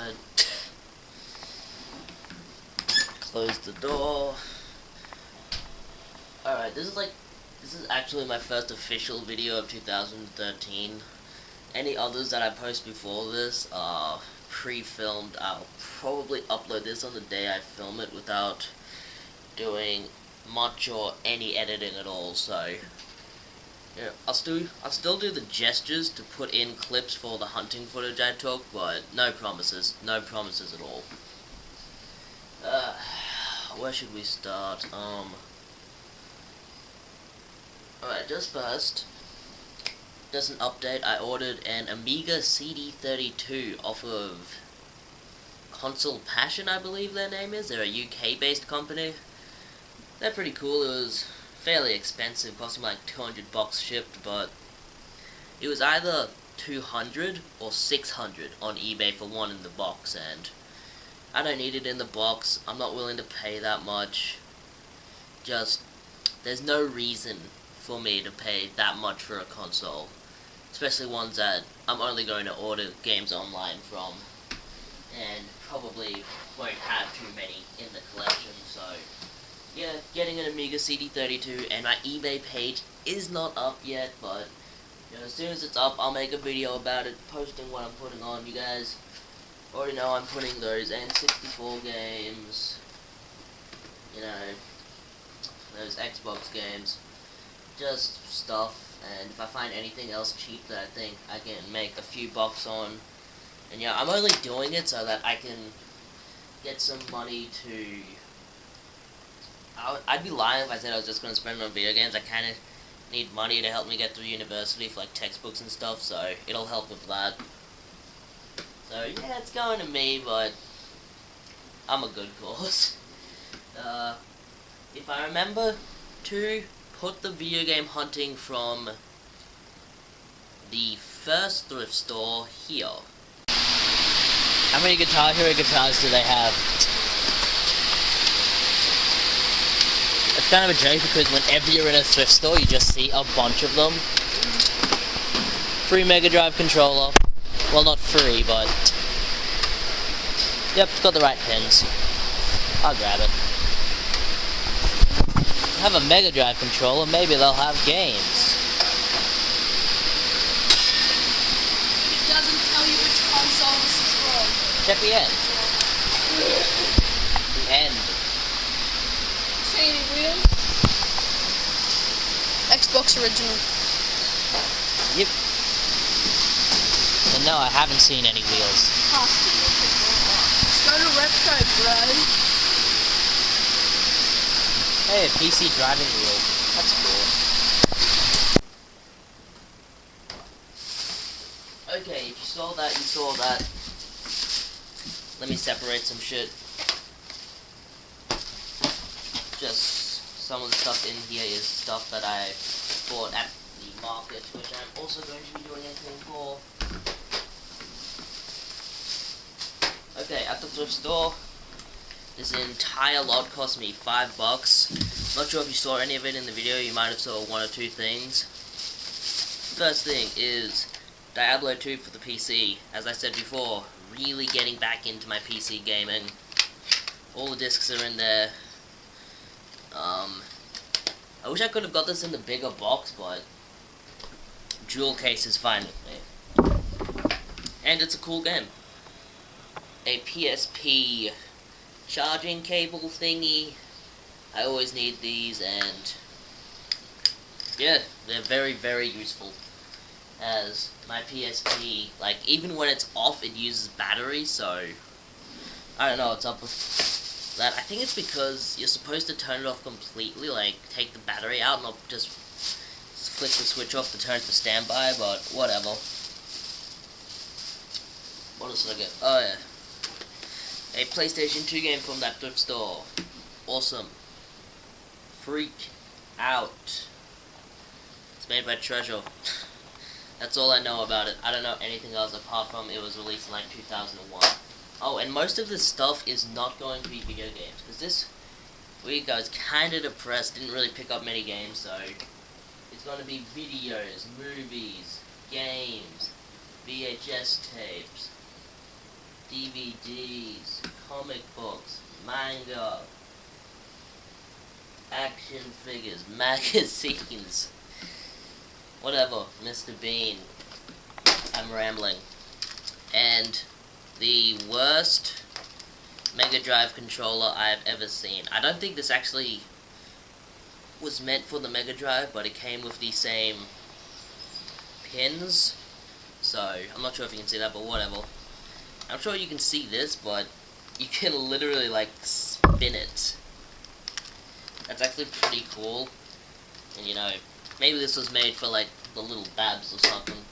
outside. Close the door. Alright, this is actually my first official video of 2013. Any others that I post before this are pre-filmed. I'll probably upload this on the day I film it without doing much or any editing at all, so yeah, I'll still do the gestures to put in clips for the hunting footage I took, but no promises at all. Where should we start? Alright, just first, just an update. I ordered an Amiga CD32 off of Console Passion, I believe their name is. They're a UK-based company. They're pretty cool. It was fairly expensive, costing like $200 shipped, but it was either 200 or 600 on eBay for one in the box, and I don't need it in the box. I'm not willing to pay that much. Just, there's no reason for me to pay that much for a console, especially ones that I'm only going to order games online from, and probably won't have too many in the collection. So yeah, getting an Amiga CD32, and my eBay page is not up yet, but you know, as soon as it's up, I'll make a video about it, posting what I'm putting on. You guys already know I'm putting those N64 games, you know, those Xbox games, just stuff, and if I find anything else cheap that I think I can make a few bucks on. And yeah, I'm only doing it so that I can get some money to... I'd be lying if I said I was just going to spend it on video games. I kind of need money to help me get through university for like textbooks and stuff, so it'll help with that. So yeah, it's going to me, but I'm a good cause. If I remember to put the video game hunting from the first thrift store here. How many Guitar Hero guitars do they have? It's kind of a joke because whenever you're in a thrift store, you just see a bunch of them. Free Mega Drive controller. Well, not free, but... Yep, it's got the right pins. I'll grab it. Have a Mega Drive controller, maybe they'll have games. It doesn't tell you which console this is from. Check the end. The end. See any wheels? Xbox original. Yep. And no, I haven't seen any wheels. Go to Repco, bro. Hey, a PC driving wheel. That's cool. Okay, if you saw that, you saw that. Let me separate some shit. Just some of the stuff in here is stuff that I bought at the market, which I'm also going to be doing anything for. Okay, at the thrift store, this entire lot cost me $5. Not sure if you saw any of it in the video. You might have saw one or two things. First thing is Diablo 2 for the PC. As I said before, really getting back into my PC gaming. All the discs are in there. I wish I could have got this in the bigger box, but jewel case is fine with me. And it's a cool game. A PSP charging cable thingy. I always need these, and yeah, they're very, very useful. As my PSP, like, even when it's off, it uses battery, so I don't know what's up with that. I think it's because you're supposed to turn it off completely, like, take the battery out, not just flick the switch off to turn it to standby, but whatever. What else did I get? Oh yeah. A PlayStation 2 game from that thrift store. Awesome. Freak out. It's made by Treasure. That's all I know about it. I don't know anything else apart from it was released in like 2001. Oh, and most of this stuff is not going to be video games, because this week I was kind of depressed, didn't really pick up many games, so it's going to be videos, movies, games, VHS tapes, DVDs, comic books, manga, action figures, magazines, whatever, Mr. Bean. I'm rambling. And the worst Mega Drive controller I've ever seen. I don't think this actually was meant for the Mega Drive, but it came with the same pins. So, I'm not sure if you can see that, but whatever. I'm sure you can see this, but you can literally, like, spin it. That's actually pretty cool. And, you know, maybe this was made for, like, the little Babs or something.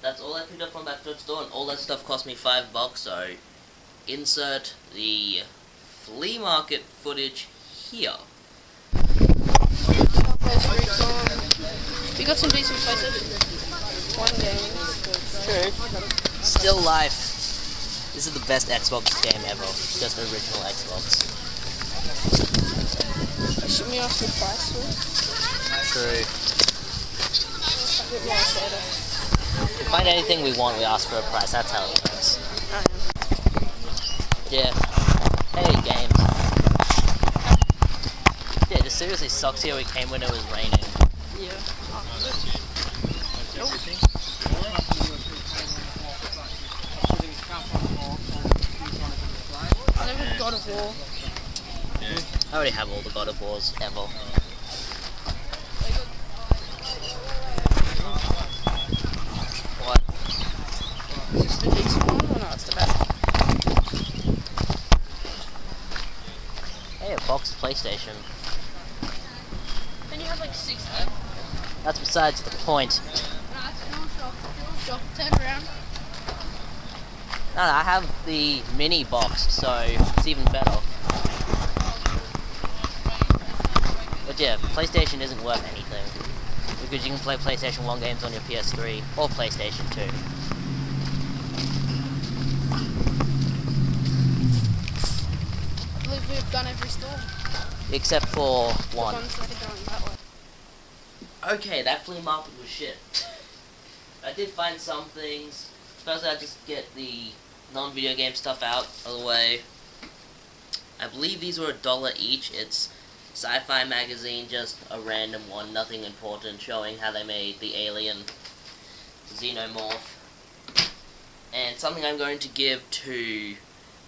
That's all I picked up from that thrift store, and all that stuff cost me $5, so insert the flea market footage here. We got some decent places. One game. Still Life. This is the best Xbox game ever. Just the original Xbox. Shouldn't we ask the price for it? True. A bit more soda. Find anything we want, we ask for a price. That's how it works. Yeah. Hey, games. Yeah, it just seriously sucks here. We came when it was raining. Yeah. I never God of War. I already have all the God of Wars ever. What? Is this the decent one or not? It's the best. Hey, a box PlayStation. Then you have like 60. That's besides the point. Nah, it's still shop. Still shop. Turn around. No, I have the mini box, so it's even better. But yeah, PlayStation isn't worth anything. Because you can play PlayStation 1 games on your PS3 or PlayStation 2. I believe we've done every store. Except for The one. ones that are going that way. Okay, that flea market was shit. I did find some things. First, I just get the non-video game stuff out of the way. I believe these were $1 each. It's Sci-Fi Magazine, just a random one, nothing important, showing how they made the alien Xenomorph. And something I'm going to give to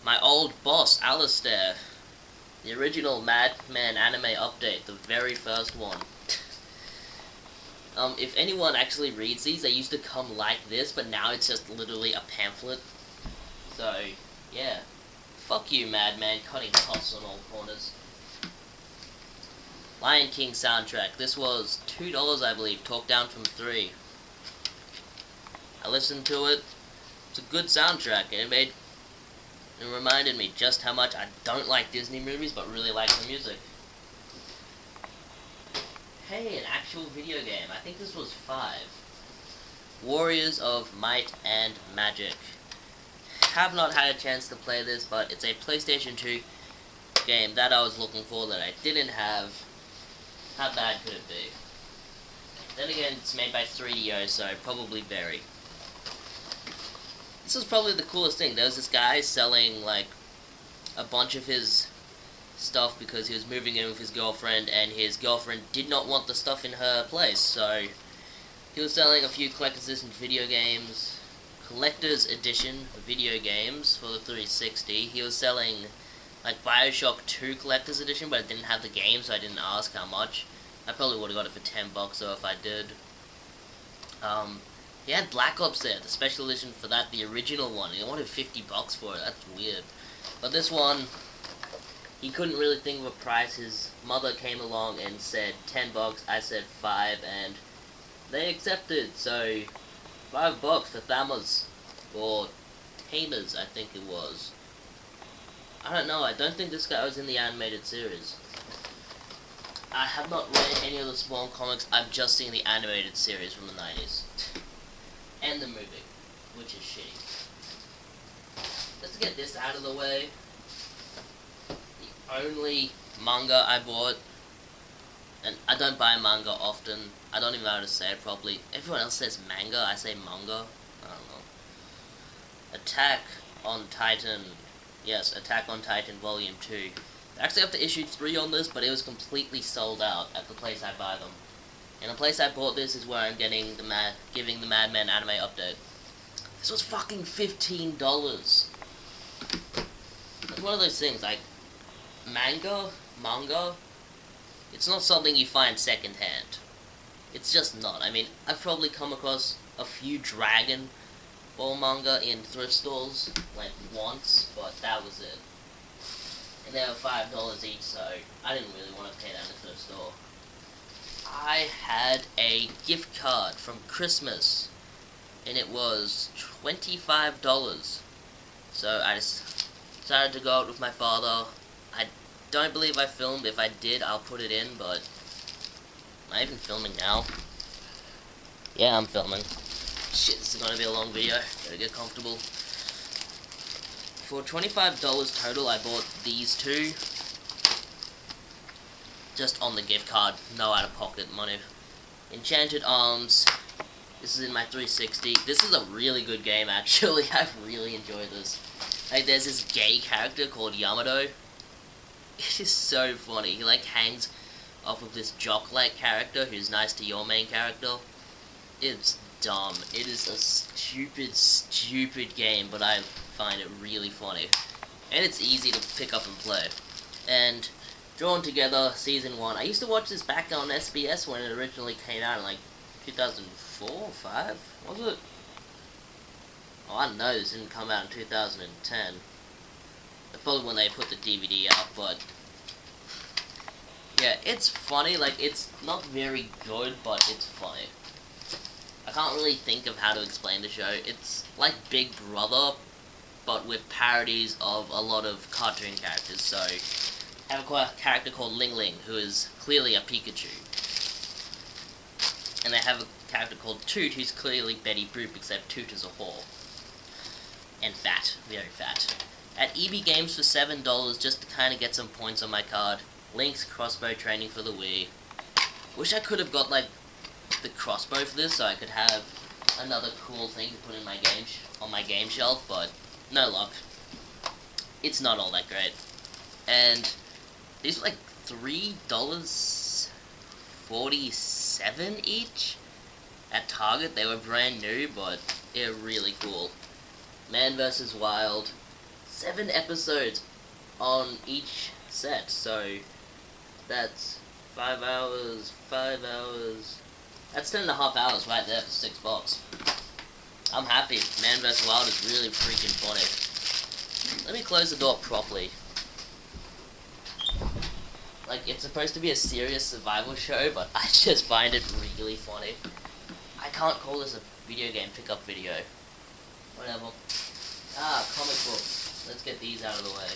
my old boss, Alistair. The original Madman anime update, the very first one. If anyone actually reads these, they used to come like this, but now it's just literally a pamphlet. So, yeah. Fuck you, Madman, cutting costs on all corners. Lion King soundtrack. This was $2, I believe, talked down from $3. I listened to it. It's a good soundtrack, and it reminded me just how much I don't like Disney movies, but really like the music. Hey, an actual video game. I think this was 5. Warriors of Might and Magic. Have not had a chance to play this, but it's a PlayStation 2 game that I was looking for that I didn't have. How bad could it be? Then again, it's made by 3DO, so probably very. This was probably the coolest thing. There was this guy selling, like, a bunch of his stuff because he was moving in with his girlfriend, and his girlfriend did not want the stuff in her place, so he was selling a few collector's edition video games, collector's edition video games for the 360. He was selling like Bioshock 2 collector's edition, but it didn't have the game, so I didn't ask how much. I probably would have got it for $10, though, if I did. He had Black Ops there, the special edition for that, the original one. He wanted $50 for it. That's weird. But this one, he couldn't really think of a price. His mother came along and said $10. I said $5, and they accepted. So $5 for Thamas, or Tamers, I think it was. I don't know. I don't think this guy was in the animated series. I have not read any of the Spawn comics. I've just seen the animated series from the 90s. And the movie, which is shitty. Just to get this out of the way, the only manga I bought, and I don't buy manga often, I don't even know how to say it properly. Everyone else says manga, I say manga. I don't know. Attack on Titan. Yes, Attack on Titan Volume 2. Actually up to issue 3 on this, but it was completely sold out at the place I buy them. And the place I bought this is where I'm getting giving the Madman anime update. This was fucking $15. It's one of those things, like, manga, it's not something you find secondhand. It's just not. I mean, I've probably come across a few Dragon Ball manga in thrift stores, like, once, but that was it. And they were $5 each, so I didn't really want to pay that in the thrift store. I had a gift card from Christmas, and it was $25. So I just decided to go out with my father. I don't believe I filmed. If I did, I'll put it in, but am I even filming now? Yeah, I'm filming. Shit, this is gonna be a long video. Gotta get comfortable. For $25 total, I bought these two. Just on the gift card, no out-of-pocket money. Enchanted Arms. This is in my 360. This is a really good game, actually. I've really enjoyed this. Like, there's this gay character called Yamato. It is so funny. He, like, hangs off of this jock-like character who's nice to your main character. It's dumb. It is a stupid game, but I find it really funny. And it's easy to pick up and play. And Drawn Together, Season 1. I used to watch this back on SBS when it originally came out in, like, 2004 or 5? Was it? Oh, I don't know. This didn't come out in 2010. That's probably when they put the DVD out, but yeah, it's funny. Like, it's not very good, but it's funny. I can't really think of how to explain the show. It's like Big Brother, but with parodies of a lot of cartoon characters. So, I have a character called Ling Ling, who is clearly a Pikachu. And they have a character called Toot, who's clearly Betty Boop, except Toot is a whore. And fat. Very fat. At EB Games for $7, just to kind of get some points on my card. Link's crossbow training for the Wii. Wish I could have got, like, the crossbow for this, so I could have another cool thing to put in my on my game shelf, but no luck. It's not all that great. And these were like $3.47 each at Target. They were brand new, but they're really cool. Man vs. Wild. 7 episodes on each set, so that's 5 hours, 5 hours. That's 10.5 hours right there for $6. I'm happy. Man vs. Wild is really freaking funny. Let me close the door properly. Like, it's supposed to be a serious survival show, but I just find it really funny. I can't call this a video game pickup video. Whatever. Ah, comic books. Let's get these out of the way.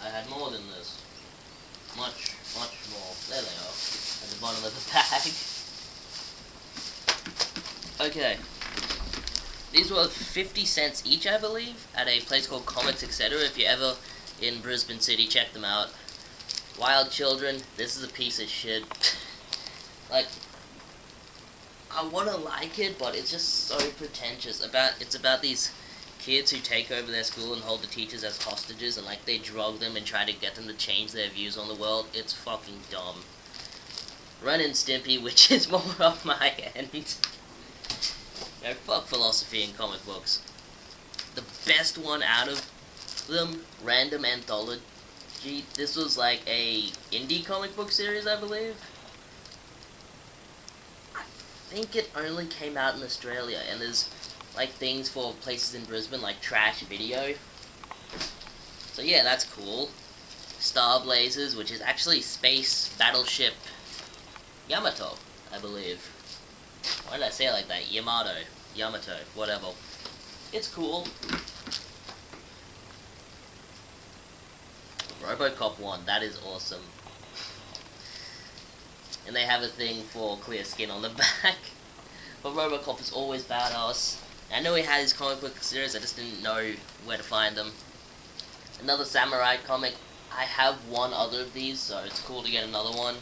I had more than this. Much more. There they are. At the bottom of the bag. Okay. These were 50 cents each, I believe, at a place called Comics Etc. If you're ever in Brisbane City, check them out. Wild Children. This is a piece of shit. Like, I want to like it, but it's just so pretentious. It's about these kids who take over their school and hold the teachers as hostages, and like they drug them and try to get them to change their views on the world. It's fucking dumb. Ren and Stimpy, which is more off my end. No, fuck philosophy in comic books. The best one out of them, Random Anthology. This was like a indie comic book series, I believe. I think it only came out in Australia, and there's like things for places in Brisbane, like Trash Video. So yeah, that's cool. Star Blazers, which is actually Space Battleship Yamato, I believe. Why did I say it like that? Yamato, whatever. It's cool. Robocop 1, that is awesome. And they have a thing for clear skin on the back. But Robocop is always badass. I know he had his comic book series, I just didn't know where to find them. Another samurai comic. I have one other of these, so it's cool to get another one.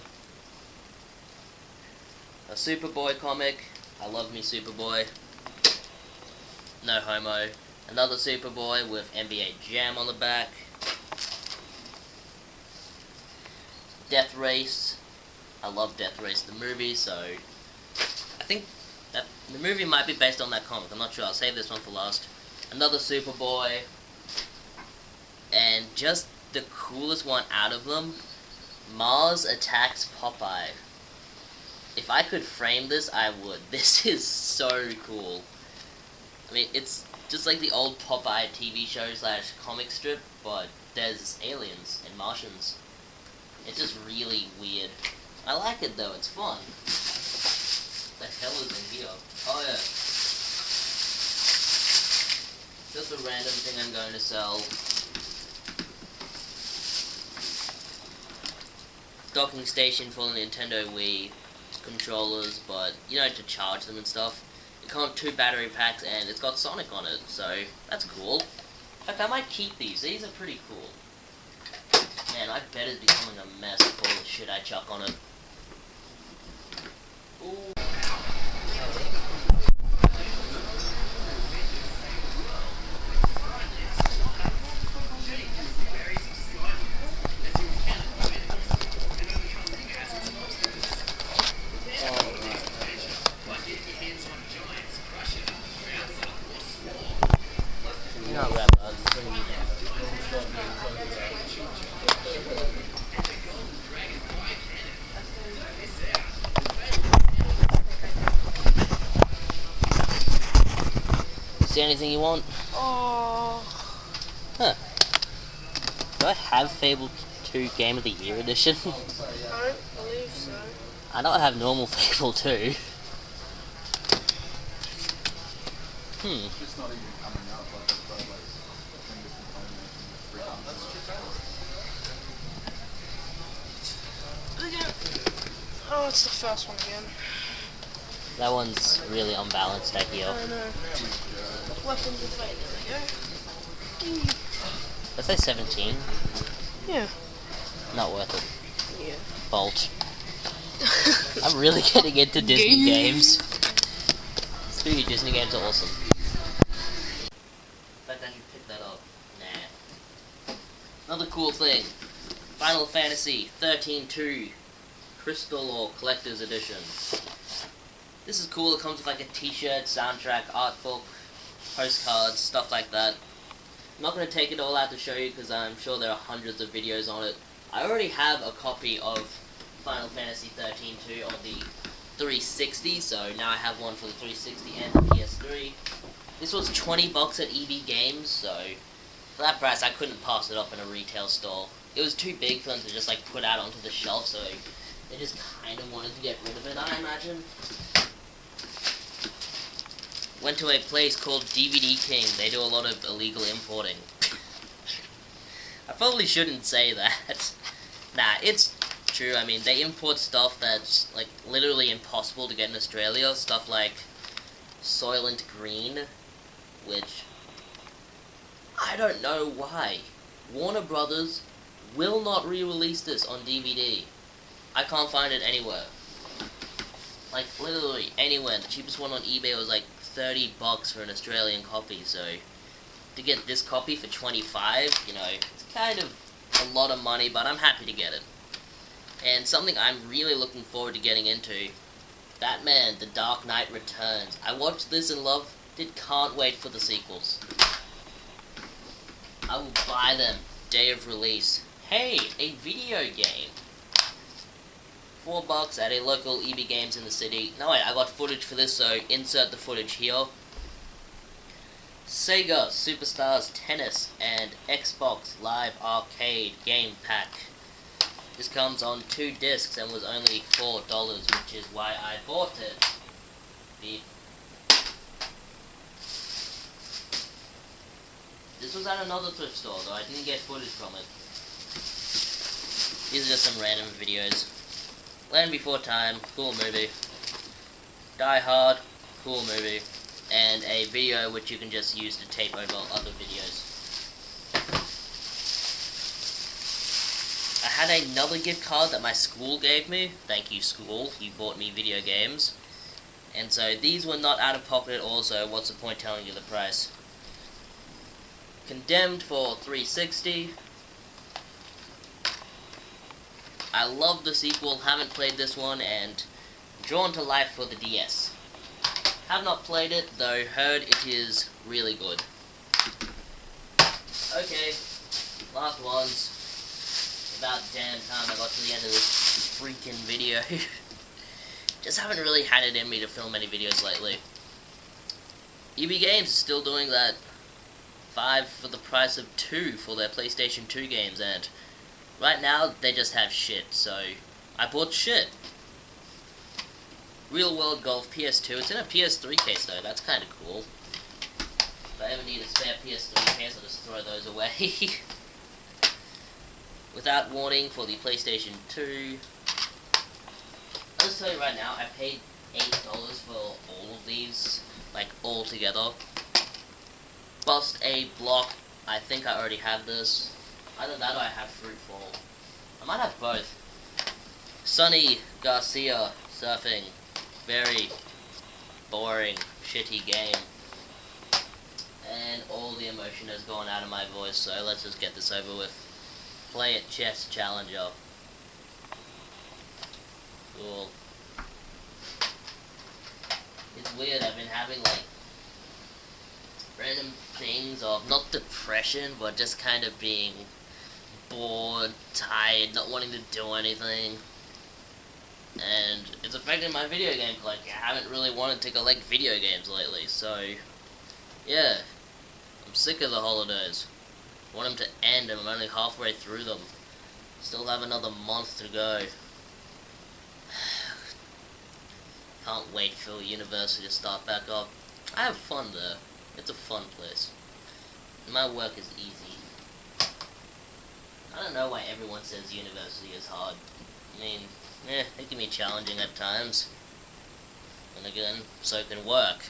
A Superboy comic. I love me Superboy. No homo. Another Superboy with NBA Jam on the back. Death Race. I love Death Race, the movie, so I think that the movie might be based on that comic. I'm not sure. I'll save this one for last. Another Superboy. And just the coolest one out of them, Mars Attacks Popeye. If I could frame this, I would. This is so cool. I mean, it's just like the old Popeye TV show / comic strip, but there's aliens and Martians. It's just really weird. I like it though, it's fun. What the hell is in here? Oh yeah. Just a random thing I'm going to sell. Docking station for the Nintendo Wii controllers, but you know, to charge them and stuff. It comes with 2 battery packs and it's got Sonic on it, so that's cool. In fact, I might keep these. These are pretty cool. Man, I bet it's becoming a mess with all the shit I chuck on it. Ooh. See anything you want? Oh. Huh. Do I have Fable 2 Game of the Year edition? I don't believe so. I don't have normal Fable 2. It's not even coming out like it's got like Oh, it's the first one again. That one's really unbalanced, I feel. I know. Weapons of fate, there we go. Let's say 17. Yeah. Not worth it. Yeah. Bolt. I'm really getting into Disney games. Speaking of Disney games, are awesome. In fact, I should pick that up. Nah. Another cool thing. Final Fantasy 13-2 Crystal or Collector's Edition. This is cool. It comes with like a t-shirt, soundtrack, art book, postcards, stuff like that. I'm not going to take it all out to show you because I'm sure there are hundreds of videos on it. I already have a copy of Final Fantasy 13-2 on the 360, so now I have one for the 360 and the PS3. This was 20 bucks at EB Games, so for that price I couldn't pass it up in a retail store. It was too big for them to just like put out onto the shelf, so they just kind of wanted to get rid of it, I imagine. Went to a place called DVD King. They do a lot of illegal importing. I probably shouldn't say that. Nah, it's true. I mean, they import stuff that's like literally impossible to get in Australia. Stuff like Soylent Green, which I don't know why. Warner Brothers will not re-release this on DVD. I can't find it anywhere. Like, literally anywhere. The cheapest one on eBay was like 30 bucks for an Australian copy, so to get this copy for 25, you know, it's kind of a lot of money, but I'm happy to get it. And something I'm really looking forward to getting into, Batman: The Dark Knight Returns. I watched this and loved it, can't wait for the sequels. I will buy them day of release. Hey, a video game. $4 at a local EB Games in the city. No wait, I got footage for this, so insert the footage here. Sega Superstars Tennis and Xbox Live Arcade Game Pack. This comes on 2 discs and was only $4, which is why I bought it. Beep. This was at another thrift store, though I didn't get footage from it. These are just some random videos. Land Before Time, cool movie. Die Hard, cool movie. And a video which you can just use to tape over other videos. I had another gift card that my school gave me. Thank you, school. You bought me video games. And so these were not out of pocket also, what's the point telling you the price? Condemned for $360. I love the sequel, haven't played this one, and Drawn to Life for the DS. Have not played it, though heard it is really good. Okay, last ones. About damn time I got to the end of this freaking video. Just haven't really had it in me to film any videos lately. EB Games is still doing that 5 for the price of 2 for their PlayStation 2 games, and right now they just have shit, so I bought shit. Real World Golf PS2, it's in a PS3 case though, that's kinda cool. If I ever need a spare PS3 case, I'll just throw those away. Without Warning for the PlayStation 2. I'll just tell you right now, I paid $8 for all of these, like all together. Bust a Block, I think I already have this. Either that or I have Fruitfall. I might have both. Sunny Garcia Surfing. Very boring, shitty game. And all the emotion has gone out of my voice, so let's just get this over with. Play it Chess Challenger. Cool. It's weird, I've been having like random things of not depression, but just kind of being bored, tired, not wanting to do anything. And it's affecting my video game collection. I haven't really wanted to collect video games lately, so yeah. I'm sick of the holidays. I want them to end and I'm only halfway through them. Still have another month to go. Can't wait for university to start back up. I have fun there. It's a fun place. My work is easy. I don't know why everyone says university is hard. I mean, it can be challenging at times. And again, so can work.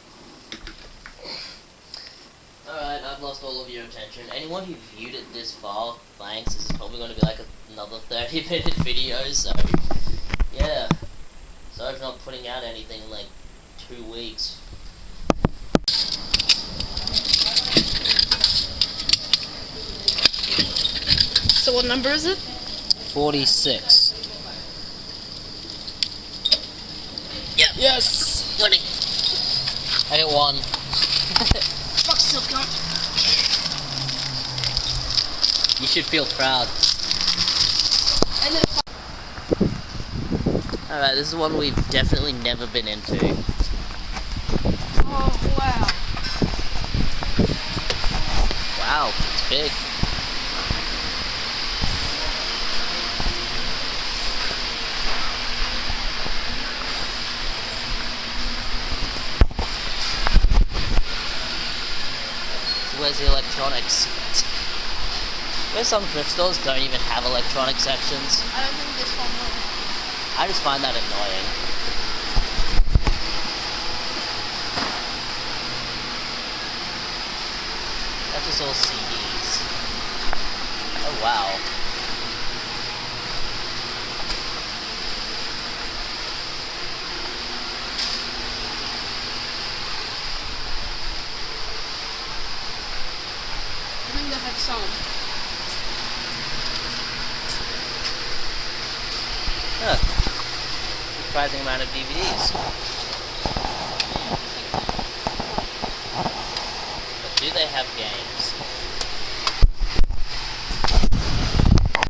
Alright, I've lost all of your attention. Anyone who viewed it this far, thanks. This is probably going to be like another 30-minute video, so yeah. Sorry for not putting out anything in like 2 weeks. So what number is it? 46. Yep. Yes! Winning. I hit 1. Fuck Silkon. You should feel proud. And then Alright, this is one we've definitely never been into. oh wow. Wow, it's big. Where's the electronics? Where's some thrift stores don't even have electronic sections? I don't think this one will. I just find that annoying. That's just all CDs. Oh wow. I think they have some. Huh. Surprising amount of DVDs. But do they have games?